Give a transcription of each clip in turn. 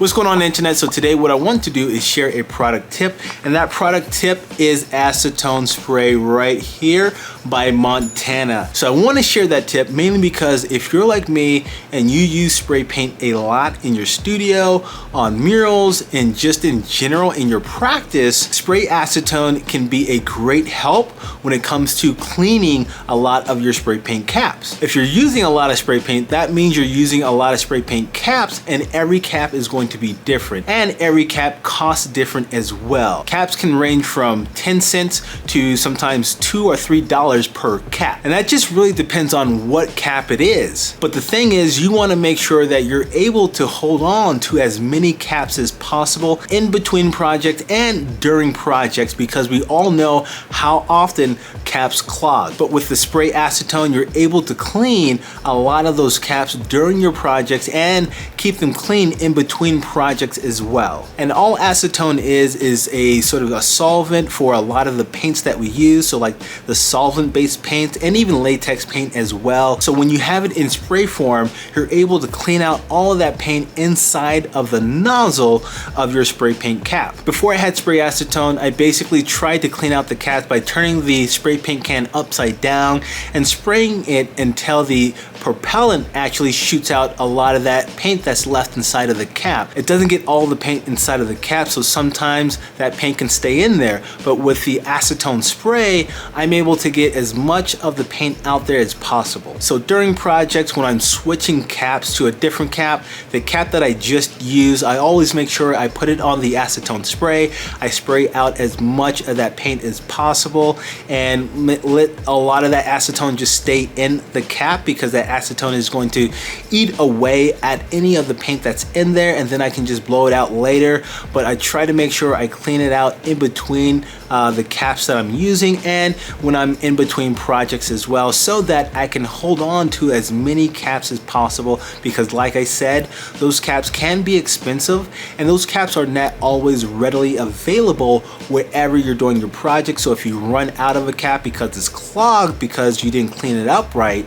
What's going on, internet? So today what I want to do is share a product tip, and that product tip is acetone spray right here by Montana. So I want to share that tip mainly because if you're like me and you use spray paint a lot in your studio, on murals, and just in general in your practice, spray acetone can be a great help when it comes to cleaning a lot of your spray paint caps. If you're using a lot of spray paint, that means you're using a lot of spray paint caps, and every cap is going to be different, and every cap costs different as well. Caps can range from 10 cents to sometimes $2 or $3 per cap, and that just really depends on what cap it is. But the thing is, you want to make sure that you're able to hold on to as many caps as possible in between projects and during projects, because we all know how often caps clog. But with the spray acetone, you're able to clean a lot of those caps during your projects and keep them clean in between projects as well. And all acetone is a sort of a solvent for a lot of the paints that we use, so like the solvent based paints and even latex paint as well. So when you have it in spray form, you're able to clean out all of that paint inside of the nozzle of your spray paint cap. Before I had spray acetone, I basically tried to clean out the caps by turning the spray paint can upside down and spraying it until the propellant actually shoots out a lot of that paint that's left inside of the cap. It doesn't get all the paint inside of the cap, so sometimes that paint can stay in there. But with the acetone spray, I'm able to get as much of the paint out there as possible. So during projects, when I'm switching caps to a different cap, the cap that I just used, I always make sure I put it on the acetone spray. I spray out as much of that paint as possible and let a lot of that acetone just stay in the cap, because that acetone is going to eat away at any of the paint that's in there, and then I can just blow it out later. But I try to make sure I clean it out in between the caps that I'm using and when I'm in between projects as well, so that I can hold on to as many caps as possible, because like I said, those caps can be expensive and those caps are not always readily available wherever you're doing your project. So if you run out of a cap because it's clogged because you didn't clean it up right,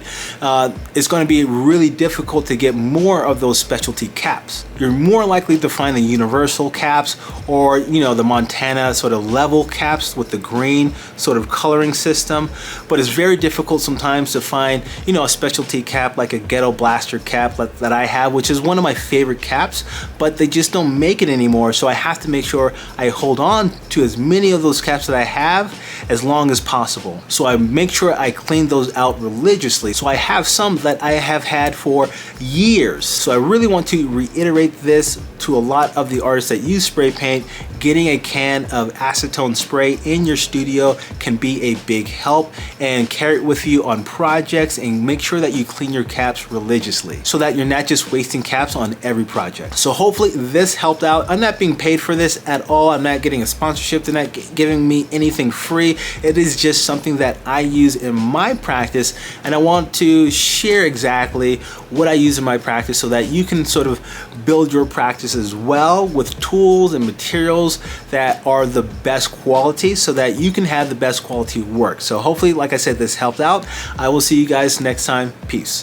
it's going to be really difficult to get more of those specialty caps. You're more likely to find the universal caps, or the Montana sort of level caps with the green sort of coloring system, but it's very difficult sometimes to find a specialty cap like a Ghetto Blaster cap that I have, which is one of my favorite caps, but they just don't make it anymore. So I have to make sure I hold on to as many of those caps that I have as long as possible. So I make sure I clean those out religiously. So I have some that I have had for years. So I really want to reiterate this to a lot of the artists that use spray paint. Getting a can of acetone spray in your studio can be a big help, and carry it with you on projects, and make sure that you clean your caps religiously so that you're not just wasting caps on every project. So hopefully this helped out. I'm not being paid for this at all. I'm not getting a sponsorship. They're not giving me anything free. It is just something that I use in my practice, and I want to share exactly what I use in my practice so that you can sort of build your practice as well with tools and materials that are the best quality, so that you can have the best quality work. So hopefully, like I said, this helped out. I will see you guys next time. Peace.